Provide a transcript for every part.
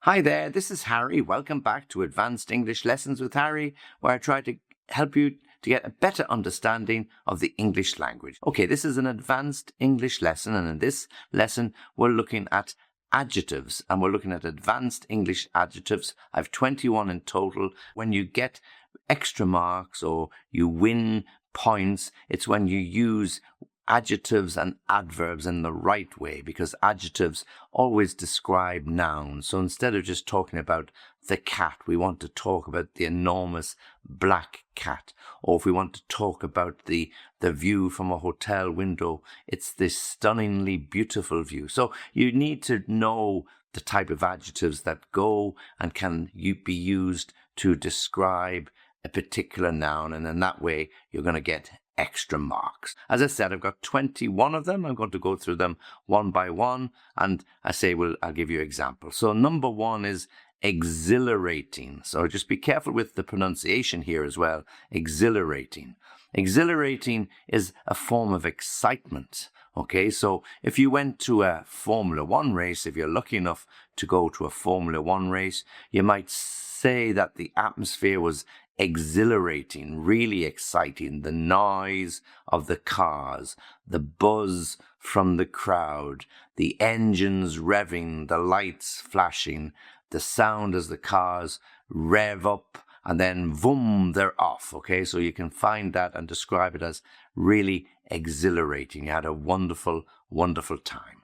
Hi there, this is Harry. Welcome back to Advanced English Lessons with Harry, where I try to help you to get a better understanding of the English language. Okay, this is an advanced English lesson, and in this lesson, we're looking at adjectives, and we're looking at advanced English adjectives. I have 21 in total. When you get extra marks or you win points, it's when you use adjectives and adverbs in the right way, because adjectives always describe nouns. So instead of just talking about the cat, we want to talk about the enormous black cat. Or if we want to talk about the view from a hotel window, it's this stunningly beautiful view. So you need to know the type of adjectives that go and can be used to describe a particular noun, and in that way you're going to get extra marks. As I said, I've got 21 of them. I'm going to go through them one by one, and I'll give you examples. So number one is exhilarating. So just be careful with the pronunciation here as well. Exhilarating. Exhilarating is a form of excitement. Okay, so if you went to a Formula One race, if you're lucky enough to go to a Formula One race, you might say that the atmosphere was exhilarating, really exciting. The noise of the cars, the buzz from the crowd, the engines revving, the lights flashing, the sound as the cars rev up and then boom, they're off. Okay, so you can find that and describe it as really exhilarating. You had a wonderful, wonderful time.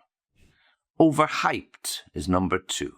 Overhyped is number two.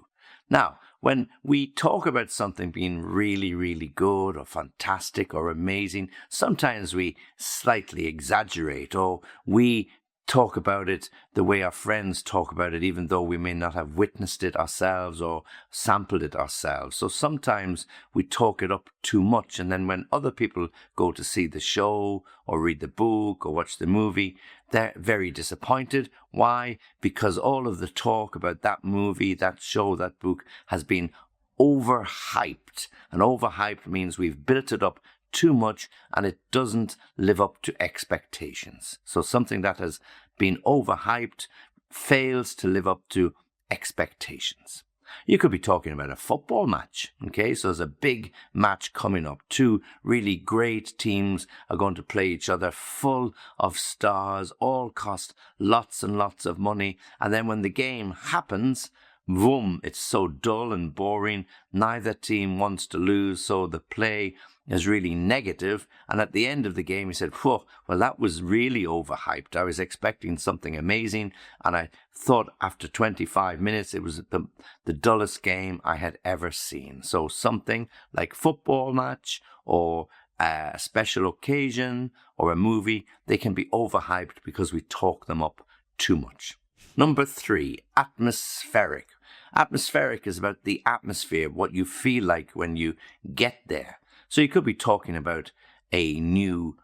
Now, when we talk about something being really, really good or fantastic or amazing, sometimes we slightly exaggerate, or we talk about it the way our friends talk about it, even though we may not have witnessed it ourselves or sampled it ourselves. So sometimes we talk it up too much, and then when other people go to see the show or read the book or watch the movie, they're very disappointed. Why? Because all of the talk about that movie, that show, that book has been overhyped. And overhyped means we've built it up too much and it doesn't live up to expectations. So something that has been overhyped fails to live up to expectations. You could be talking about a football match. Okay, so there's a big match coming up. Two really great teams are going to play each other, full of stars, all cost lots and lots of money. And then when the game happens, boom, it's so dull and boring. Neither team wants to lose, so the play is really negative. And at the end of the game, he said, whoa, well, that was really overhyped. I was expecting something amazing, and I thought after 25 minutes it was the dullest game I had ever seen. So something like football match or a special occasion or a movie, they can be overhyped because we talk them up too much. Number three, atmospheric. Atmospheric is about the atmosphere, what you feel like when you get there. So you could be talking about a new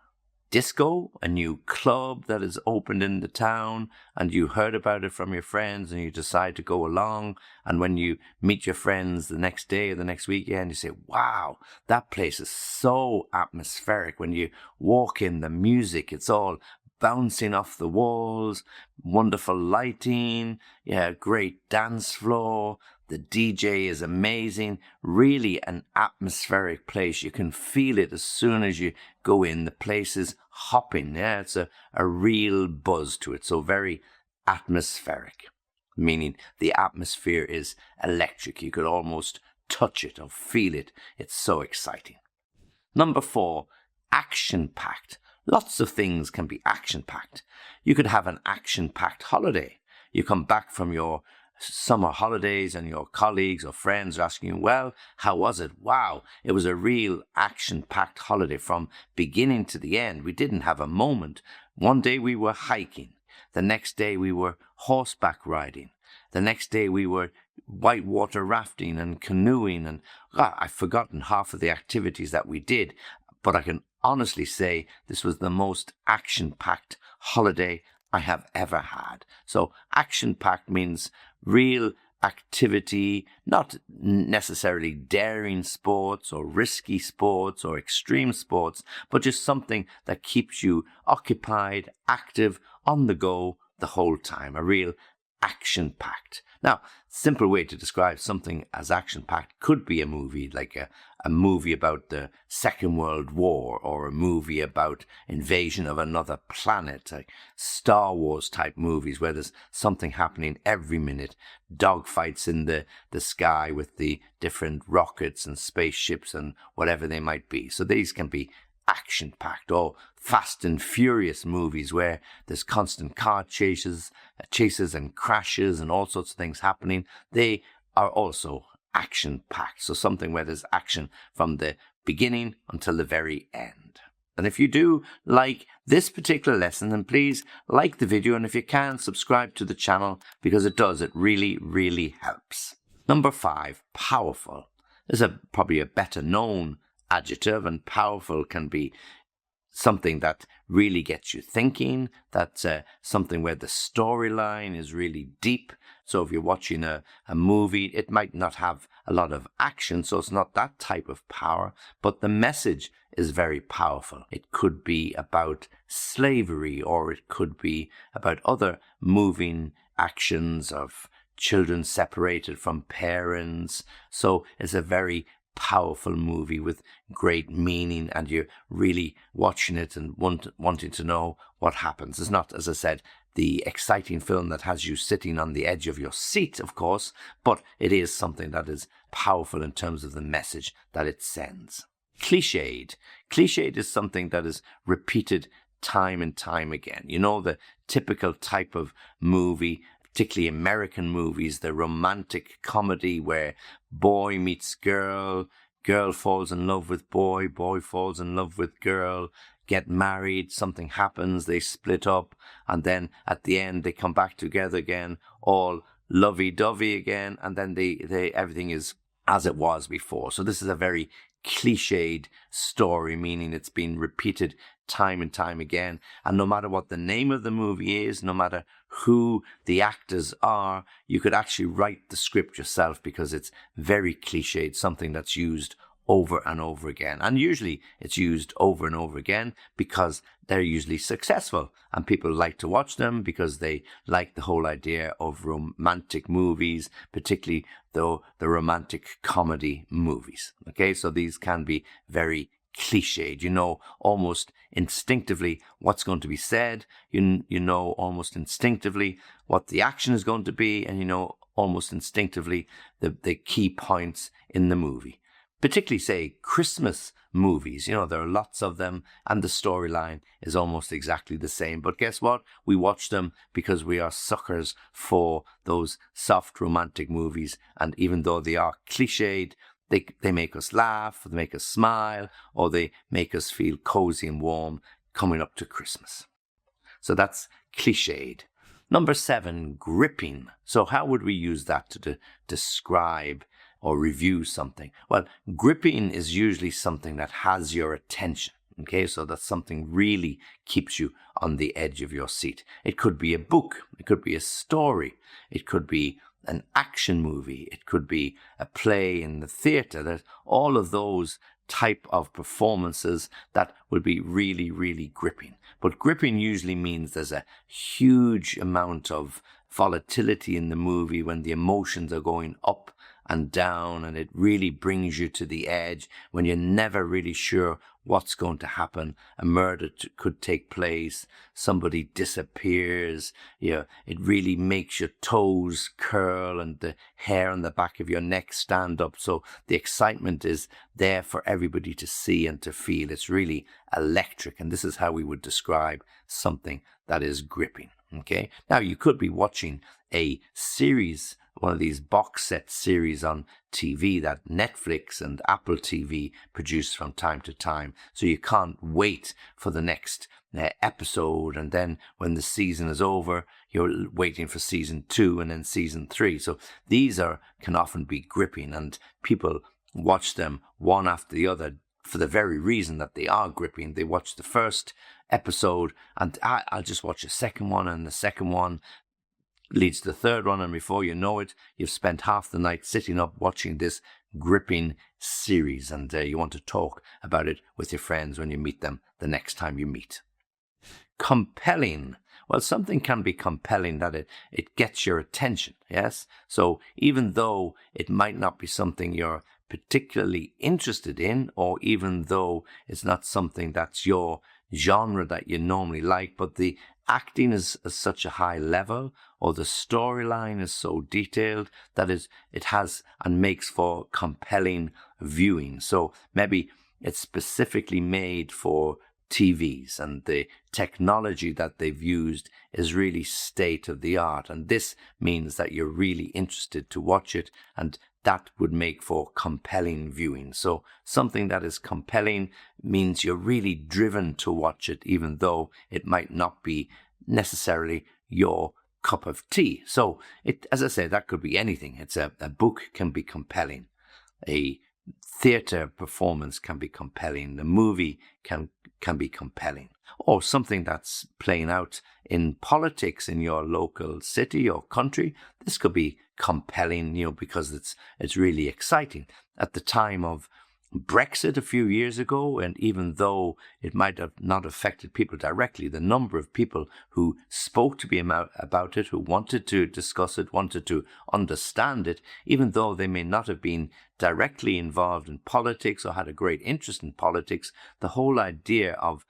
disco, a new club that is opened in the town, and you heard about it from your friends and you decide to go along. And when you meet your friends the next day or the next weekend, you say, wow, that place is so atmospheric. When you walk in, the music, it's all bouncing off the walls, wonderful lighting, great dance floor. The DJ is amazing, really an atmospheric place. You can feel it as soon as you go in. The place is hopping. It's a real buzz to it. So very atmospheric, meaning the atmosphere is electric. You could almost touch it or feel it. It's so exciting. Number four, action-packed. Lots of things can be action-packed. You could have an action-packed holiday. You come back from your summer holidays and your colleagues or friends are asking you, well, how was it? Wow, it was a real action-packed holiday from beginning to the end. We didn't have a moment. One day we were hiking. The next day we were horseback riding. The next day we were whitewater rafting and canoeing. And I've forgotten half of the activities that we did, but I can honestly say this was the most action-packed holiday I have ever had. So action-packed means real activity, not necessarily daring sports or risky sports or extreme sports, but just something that keeps you occupied, active, on the go the whole time. A real action-packed. Now, simple way to describe something as action-packed could be a movie, like a movie about the Second World War, or a movie about invasion of another planet, like Star Wars type movies where there's something happening every minute, dogfights in the sky with the different rockets and spaceships and whatever they might be. So these can be action-packed, or Fast and Furious movies where there's constant car chases and crashes and all sorts of things happening. They are also action-packed, so something where there's action from the beginning until the very end. And if you do like this particular lesson, then please like the video, and if you can, subscribe to the channel, because it really, really helps. Number 5, powerful. There's probably a better known adjective, and powerful can be something that really gets you thinking. That's something where the storyline is really deep. So if you're watching a movie, it might not have a lot of action, so it's not that type of power, but the message is very powerful. It could be about slavery, or it could be about other moving actions of children separated from parents. So it's a very powerful movie with great meaning, and you're really watching it and wanting to know what happens. It's not, as I said, the exciting film that has you sitting on the edge of your seat, of course, but it is something that is powerful in terms of the message that it sends. Cliched. Cliched is something that is repeated time and time again. You know, the typical type of movie, particularly American movies, the romantic comedy where boy meets girl, girl falls in love with boy, boy falls in love with girl, get married, something happens, they split up, and then at the end they come back together again, all lovey-dovey again, and then everything is as it was before. So this is a very cliched story, meaning it's been repeated time and time again, and no matter what the name of the movie is, no matter who the actors are, you could actually write the script yourself, because it's very cliched, something that's used over and over again. And usually it's used over and over again because they're usually successful, and people like to watch them because they like the whole idea of romantic movies, particularly the romantic comedy movies. Okay, so these can be very cliched. You know almost instinctively what's going to be said. You know almost instinctively what the action is going to be, and you know almost instinctively the key points in the movie. Particularly, say, Christmas movies. You know, there are lots of them, and the storyline is almost exactly the same. But guess what? We watch them because we are suckers for those soft romantic movies, and even though they are cliched, they make us laugh, they make us smile, or they make us feel cozy and warm coming up to Christmas. So that's cliched. Number 7, gripping. So how would we use that to describe or review something? Well, gripping is usually something that has your attention. Okay, so that's something really keeps you on the edge of your seat. It could be a book, it could be a story, it could be an action movie, it could be a play in the theatre. There's all of those type of performances that will be really, really gripping. But gripping usually means there's a huge amount of volatility in the movie when the emotions are going up and down, and it really brings you to the edge when you're never really sure what's going to happen. A murder could take place, somebody disappears, it really makes your toes curl and the hair on the back of your neck stand up. So the excitement is there for everybody to see and to feel. It's really electric, and this is how we would describe something that is gripping. Okay, now you could be watching a series, one of these box set series on TV that Netflix and Apple TV produce from time to time. So you can't wait for the next episode, and then when the season is over, you're waiting for season 2 and then season 3. So these can often be gripping, and people watch them one after the other for the very reason that they are gripping. They watch the first episode, and I'll just watch the second one, and the second one leads to the third one, and before you know it, you've spent half the night sitting up watching this gripping series, and you want to talk about it with your friends when you meet them the next time you meet. Compelling. Well, something can be compelling that it gets your attention, yes? So even though it might not be something you're particularly interested in, or even though it's not something that's your genre that you normally like, but the acting is at such a high level, or the storyline is so detailed that it has and makes for compelling viewing. So maybe it's specifically made for TVs, and the technology that they've used is really state of the art. And this means that you're really interested to watch it, and that would make for compelling viewing. So something that is compelling means you're really driven to watch it, even though it might not be necessarily your cup of tea. So as I say, that could be anything. A book can be compelling. A theatre performance can be compelling. The movie can be compelling. Or something that's playing out in politics in your local city or country. This could be compelling, because it's really exciting. At the time of Brexit a few years ago, and even though it might have not affected people directly, the number of people who spoke to me about it, who wanted to discuss it, wanted to understand it, even though they may not have been directly involved in politics or had a great interest in politics, the whole idea of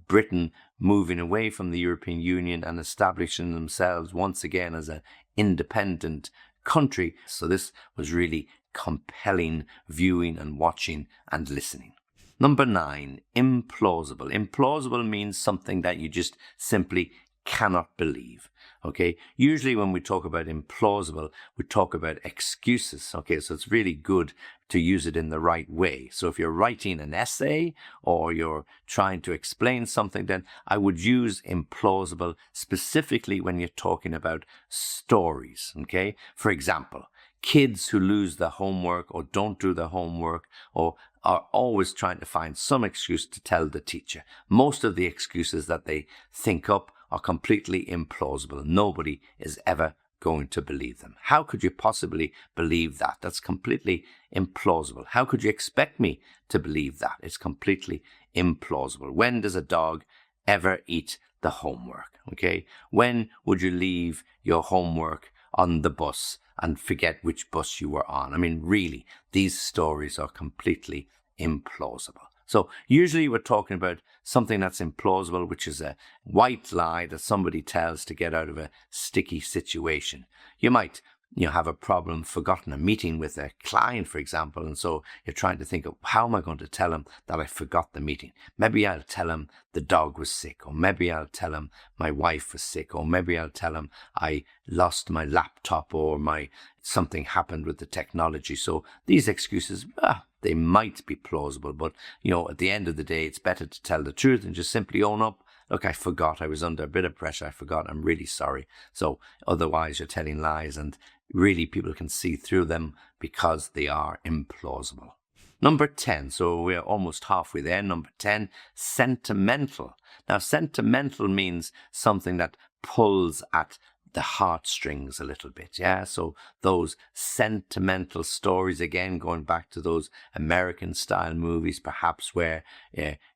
Britain moving away from the European Union and establishing themselves once again as an independent country. So this was really compelling viewing and watching and listening. Number 9, implausible. Implausible means something that you just simply cannot believe. Okay, usually when we talk about implausible, we talk about excuses. Okay, so it's really good to use it in the right way. So if you're writing an essay or you're trying to explain something, then I would use implausible specifically when you're talking about stories. Okay, for example, kids who lose their homework or don't do their homework or are always trying to find some excuse to tell the teacher. Most of the excuses that they think up are completely implausible. Nobody is ever going to believe them. How could you possibly believe that? That's completely implausible. How could you expect me to believe that? It's completely implausible. When does a dog ever eat the homework? Okay? When would you leave your homework on the bus and forget which bus you were on? I mean, really, these stories are completely implausible. So usually we're talking about something that's implausible, which is a white lie that somebody tells to get out of a sticky situation. You might have a problem, forgotten a meeting with a client, for example, and so you're trying to think of, how am I going to tell him that I forgot the meeting? Maybe I'll tell him the dog was sick, or maybe I'll tell him my wife was sick, or maybe I'll tell him I lost my laptop, or something happened with the technology. So these excuses, they might be plausible, but at the end of the day, it's better to tell the truth and just simply own up. Look, I forgot. I was under a bit of pressure. I forgot. I'm really sorry. So otherwise, you're telling lies, and really people can see through them because they are implausible. Number 10. So we're almost halfway there. Number 10, sentimental. Now, sentimental means something that pulls at the heartstrings a little bit, yeah? So those sentimental stories, again, going back to those American-style movies, perhaps where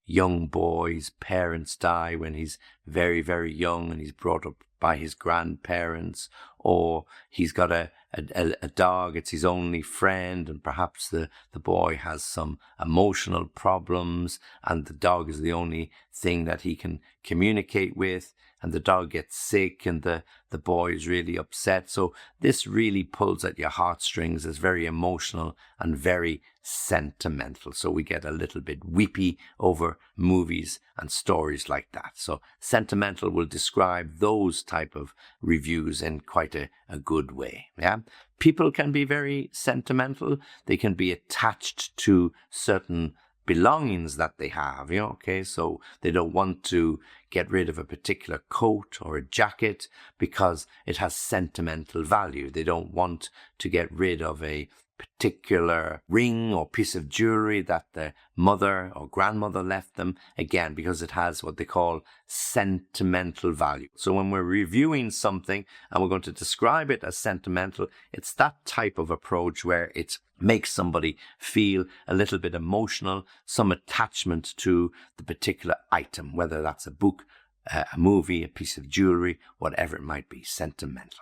young boy's parents die when he's very, very young and he's brought up by his grandparents, or he's got a dog, it's his only friend, and perhaps the boy has some emotional problems and the dog is the only thing that he can communicate with, and the dog gets sick and the boy is really upset. So this really pulls at your heartstrings. It's very emotional and very sentimental. So we get a little bit weepy over movies and stories like that. So sentimental will describe those type of reviews in quite a good way. Yeah, people can be very sentimental. They can be attached to certain belongings that they have, okay? So they don't want to get rid of a particular coat or a jacket because it has sentimental value. They don't want to get rid of a particular ring or piece of jewelry that the mother or grandmother left them, again, because it has what they call sentimental value. So when we're reviewing something and we're going to describe it as sentimental, it's that type of approach where it makes somebody feel a little bit emotional, some attachment to the particular item, whether that's a book, a movie, a piece of jewelry, whatever it might be, sentimental.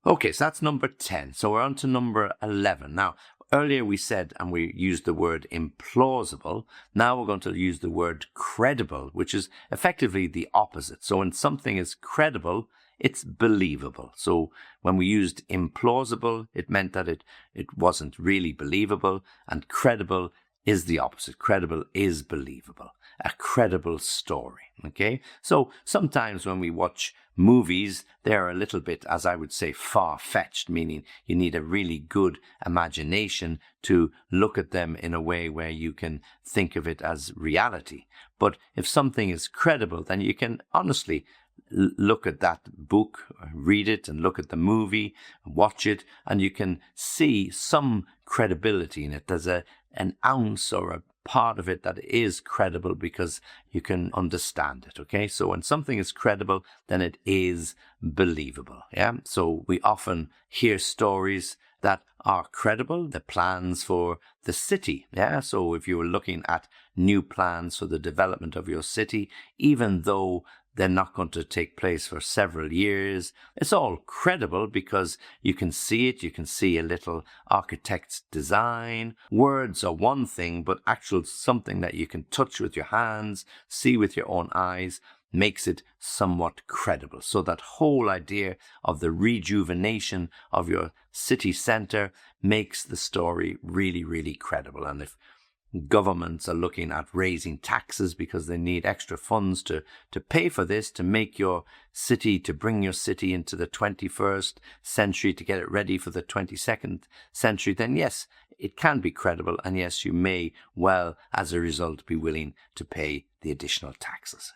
Okay, so that's number 10. So we're on to number 11. Now, earlier we said, and we used the word implausible. Now we're going to use the word credible, which is effectively the opposite. So when something is credible, it's believable. So when we used implausible, it meant that it wasn't really believable, and credible is the opposite. Credible is believable. A credible story. Okay? So sometimes when we watch movies, they're a little bit, as I would say, far-fetched, meaning you need a really good imagination to look at them in a way where you can think of it as reality. But if something is credible, then you can honestly look at that book, read it, and look at the movie, watch it, and you can see some credibility in it. There's an ounce or a part of it that is credible because you can understand it. Okay, so when something is credible, then it is believable. Yeah, so we often hear stories that are credible, the plans for the city. Yeah, so if you were looking at new plans for the development of your city, even though they're not going to take place for several years, it's all credible because you can see it, you can see a little architect's design. Words are one thing, but actual something that you can touch with your hands, see with your own eyes, makes it somewhat credible. So that whole idea of the rejuvenation of your city centre makes the story really, really credible. And if governments are looking at raising taxes because they need extra funds to pay for this, to make your city, to bring your city into the 21st century, to get it ready for the 22nd century, then yes, it can be credible. And yes, you may well, as a result, be willing to pay the additional taxes.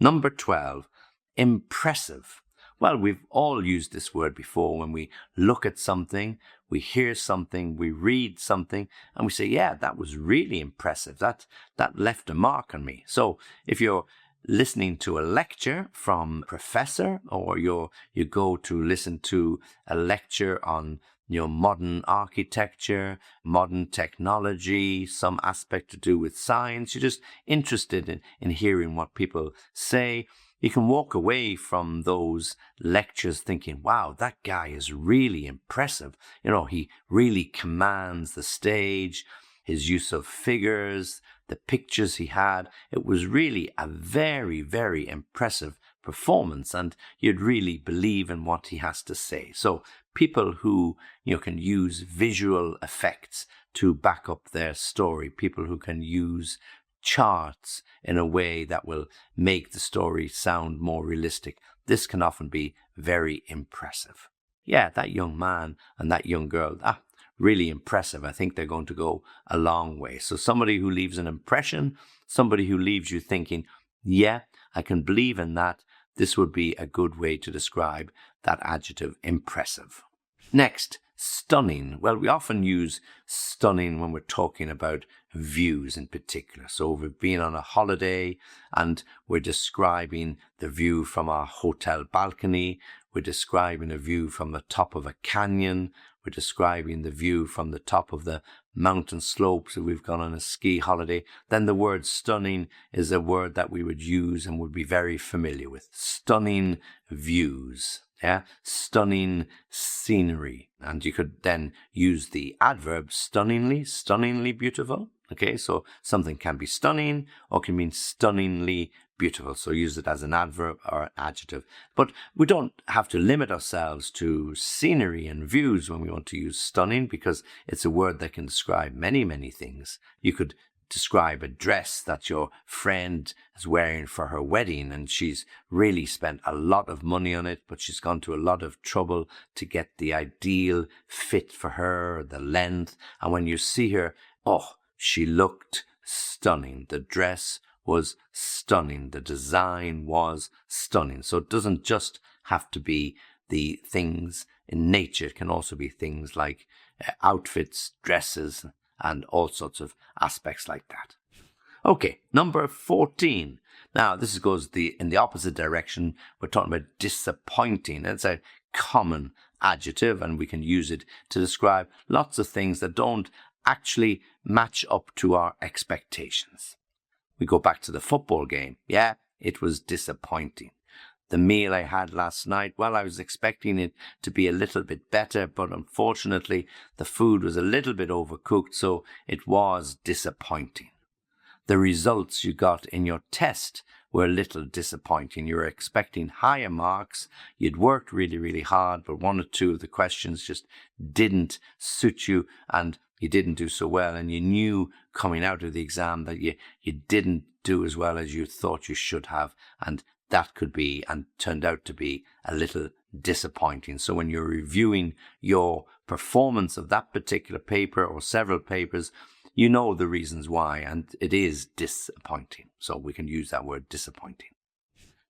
Number 12, impressive. Well, we've all used this word before when we look at something, we hear something, we read something, and we say, yeah, that was really impressive. That left a mark on me. So if you're listening to a lecture from a professor, or you go to listen to a lecture on modern architecture, modern technology, some aspect to do with science, you're just interested in hearing what people say, you can walk away from those lectures thinking, wow, that guy is really impressive. He really commands the stage, his use of figures, the pictures he had. It was really a very, very impressive performance, and you'd really believe in what he has to say. So people who can use visual effects to back up their story, people who can use charts in a way that will make the story sound more realistic, this can often be very impressive. Yeah, that young man and that young girl, really impressive. I think they're going to go a long way. So somebody who leaves an impression, somebody who leaves you thinking, yeah, I can believe in that, this would be a good way to describe that adjective, impressive. Next, stunning. Well, we often use stunning when we're talking about views in particular. So we've been on a holiday and we're describing the view from our hotel balcony. We're describing a view from the top of a canyon. We're describing the view from the top of the mountain slopes if we've gone on a ski holiday. Then the word stunning is a word that we would use and would be very familiar with. Stunning views. Yeah, stunning scenery. And you could then use the adverb stunningly beautiful. Okay, so something can be stunning or can mean stunningly beautiful. So use it as an adverb or an adjective. But we don't have to limit ourselves to scenery and views when we want to use stunning, because it's a word that can describe many, many things. You could describe a dress that your friend is wearing for her wedding, and she's really spent a lot of money on it, but she's gone to a lot of trouble to get the ideal fit for her, the length. And when you see her, she looked stunning. The dress was stunning. The design was stunning. So it doesn't just have to be the things in nature. It can also be things like outfits, dresses, and all sorts of aspects like that. Okay, number 14. Now, this goes in the opposite direction. We're talking about disappointing. It's a common adjective, and we can use it to describe lots of things that don't actually match up to our expectations. We go back to the football game. Yeah, it was disappointing. The meal I had last night, well, I was expecting it to be a little bit better, but unfortunately the food was a little bit overcooked, so it was disappointing. The results you got in your test were a little disappointing. You were expecting higher marks. You'd worked really, really hard, but one or two of the questions just didn't suit you and you didn't do so well. And you knew coming out of the exam that you didn't do as well as you thought you should have. And that could be and turned out to be a little disappointing. So when you're reviewing your performance of that particular paper or several papers, you know the reasons why, and it is disappointing. So we can use that word disappointing.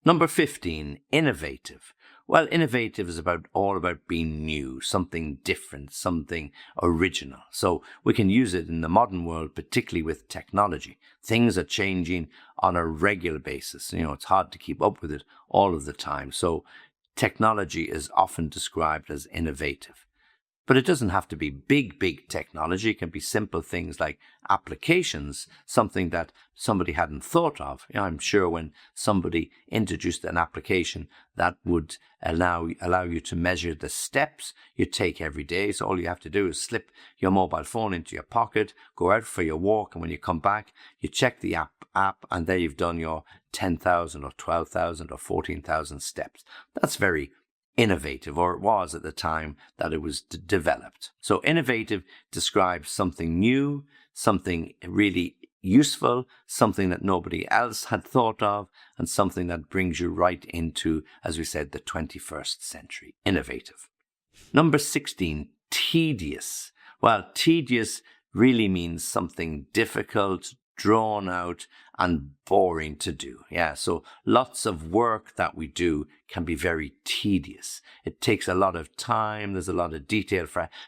Number 15, innovative. Well, innovative is all about being new, something different, something original. So we can use it in the modern world, particularly with technology. Things are changing on a regular basis. It's hard to keep up with it all of the time. So technology is often described as innovative. But it doesn't have to be big technology. It can be simple things like applications, something that somebody hadn't thought of. I'm sure when somebody introduced an application that would allow you to measure the steps you take every day. So all you have to do is slip your mobile phone into your pocket, go out for your walk, and when you come back, you check the app, and there you've done your 10,000 or 12,000 or 14,000 steps. That's very innovative, or it was at the time that it was developed. So innovative describes something new, something really useful, something that nobody else had thought of, and something that brings you right into, as we said, the 21st century. Innovative. Number 16, tedious. Well, tedious really means something difficult, drawn out, and boring to do. So lots of work that we do can be very tedious. It takes a lot of time. There's a lot of detail.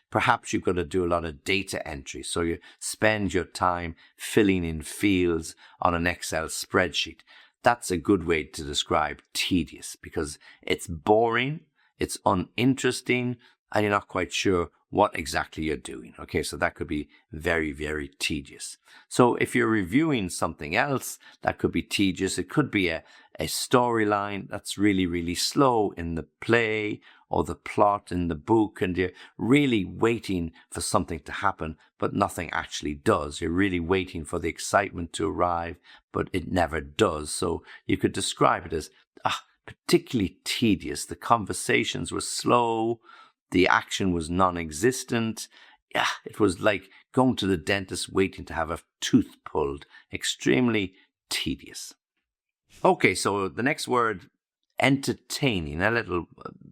Perhaps you've got to do a lot of data entry. So you spend your time filling in fields on an Excel spreadsheet. That's a good way to describe tedious because it's boring, it's uninteresting, and you're not quite sure what exactly you're doing. Okay, so that could be very, very tedious. So if you're reviewing something else that could be tedious, it could be a storyline that's really, really slow in the play or the plot in the book, and you're really waiting for something to happen, but nothing actually does. You're really waiting for the excitement to arrive, but it never does. So you could describe it as particularly tedious. The conversations were slow. The action was non-existent. It was like going to the dentist waiting to have a tooth pulled. Extremely tedious. Okay, so the next word, entertaining. A little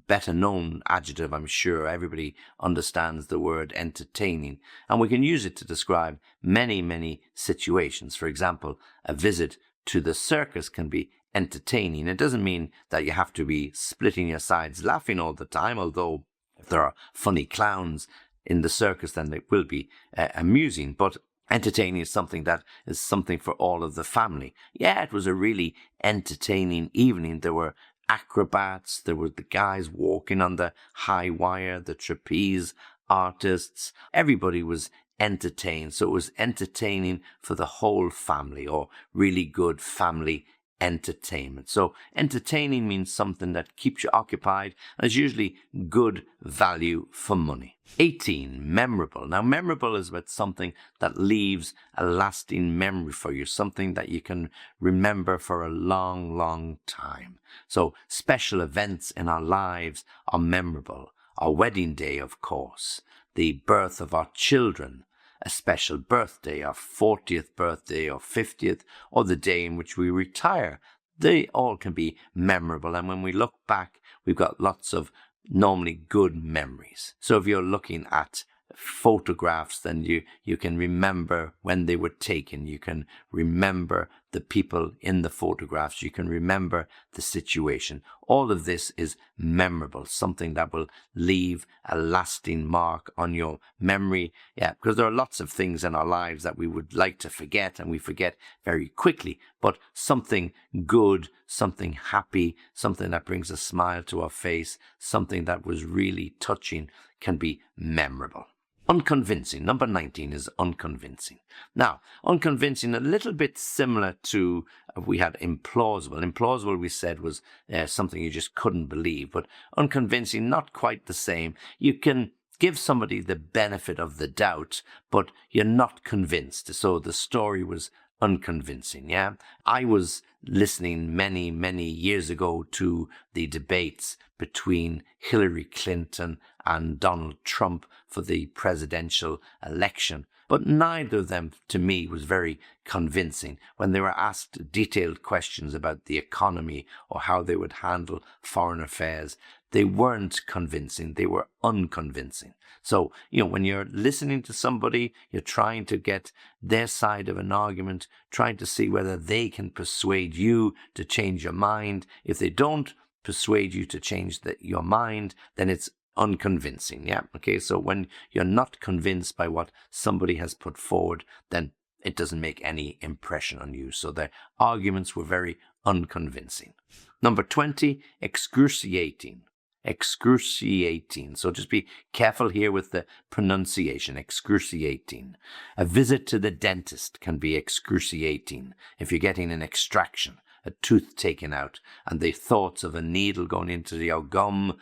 better known adjective, I'm sure. Everybody understands the word entertaining. And we can use it to describe many, many situations. For example, a visit to the circus can be entertaining. It doesn't mean that you have to be splitting your sides laughing all the time, although if there are funny clowns in the circus, then it will be amusing. But entertaining is something that is something for all of the family. It was a really entertaining evening. There were acrobats, there were the guys walking on the high wire, the trapeze artists. Everybody was entertained. So it was entertaining for the whole family, or really good family entertainment. So entertaining means something that keeps you occupied and is usually good value for money. 18, memorable. Now, memorable is about something that leaves a lasting memory for you, something that you can remember for a long, long time. So special events in our lives are memorable. Our wedding day, of course, the birth of our children, a special birthday, our 40th birthday or 50th, or the day in which we retire. They all can be memorable. And when we look back, we've got lots of normally good memories. So if you're looking at photographs, then you can remember when they were taken. You can remember the people in the photographs. You can remember the situation. All of this is memorable, something that will leave a lasting mark on your memory. Because there are lots of things in our lives that we would like to forget, and we forget very quickly. But something good, something happy, something that brings a smile to our face, something that was really touching can be memorable. Unconvincing. Number 19 is unconvincing. Now, unconvincing, a little bit similar to we had implausible. Implausible, we said, was something you just couldn't believe, but unconvincing, not quite the same. You can give somebody the benefit of the doubt, but you're not convinced. So the story was unconvincing, yeah? I was listening many, many years ago to the debates between Hillary Clinton and Donald Trump for the presidential election. But neither of them, to me, was very convincing. When they were asked detailed questions about the economy or how they would handle foreign affairs, they weren't convincing. They were unconvincing. So, when you're listening to somebody, you're trying to get their side of an argument, trying to see whether they can persuade you to change your mind. If they don't persuade you to change your mind, then it's unconvincing. Yeah. Okay. So when you're not convinced by what somebody has put forward, then it doesn't make any impression on you. So their arguments were very unconvincing. Number 20, excruciating. Excruciating. So just be careful here with the pronunciation. Excruciating. A visit to the dentist can be excruciating if you're getting an extraction, a tooth taken out, and the thoughts of a needle going into your gum,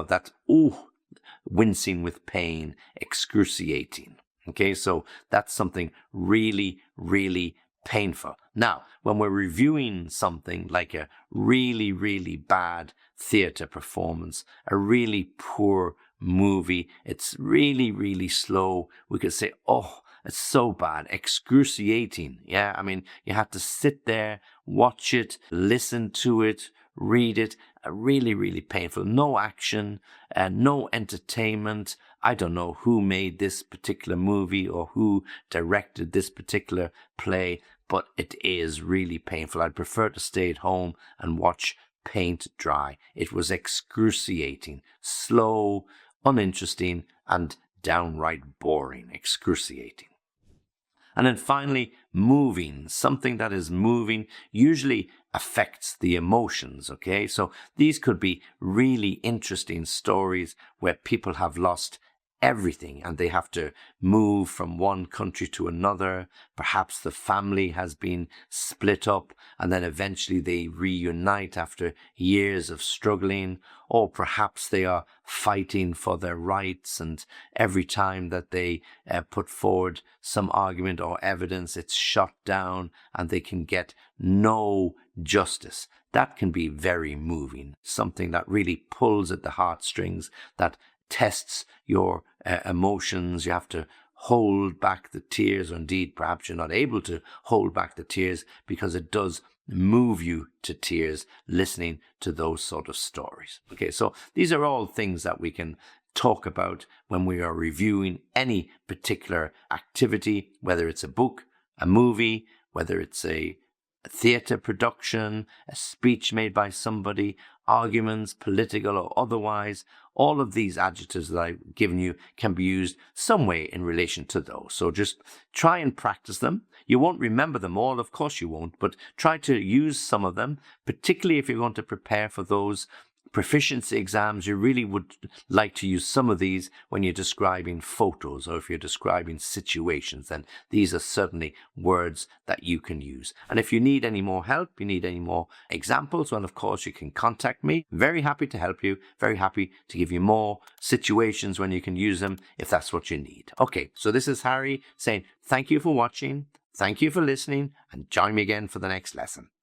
that's, wincing with pain, excruciating. Okay, so that's something really, really painful. Now, when we're reviewing something like a really, really bad theatre performance, a really poor movie, it's really, really slow, we could say, it's so bad, excruciating. Yeah, I mean, you have to sit there, watch it, listen to it, read it. Really, really painful. No action, no entertainment. I don't know who made this particular movie or who directed this particular play, but it is really painful. I'd prefer to stay at home and watch paint dry. It was excruciating, slow, uninteresting, and downright boring. Excruciating. And then finally, moving. Something that is moving usually affects the emotions, okay? So these could be really interesting stories where people have lost everything and they have to move from one country to another. Perhaps the family has been split up and then eventually they reunite after years of struggling, or perhaps they are fighting for their rights and every time that they put forward some argument or evidence, it's shot down and they can get no justice. That can be very moving, something that really pulls at the heartstrings, that tests your emotions. You have to hold back the tears, or indeed perhaps you're not able to hold back the tears because it does move you to tears listening to those sort of stories. Okay, so these are all things that we can talk about when we are reviewing any particular activity, whether it's a book, a movie, whether it's a theatre production, a speech made by somebody, arguments, political or otherwise. All of these adjectives that I've given you can be used some way in relation to those. So just try and practice them. You won't remember them all, of course you won't, but try to use some of them, particularly if you're going to prepare for those proficiency exams. You really would like to use some of these when you're describing photos or if you're describing situations, then these are certainly words that you can use. And if you need any more help, you need any more examples, well, of course, you can contact me. Very happy to help you. Very happy to give you more situations when you can use them if that's what you need. Okay, so this is Harry saying thank you for watching. Thank you for listening and join me again for the next lesson.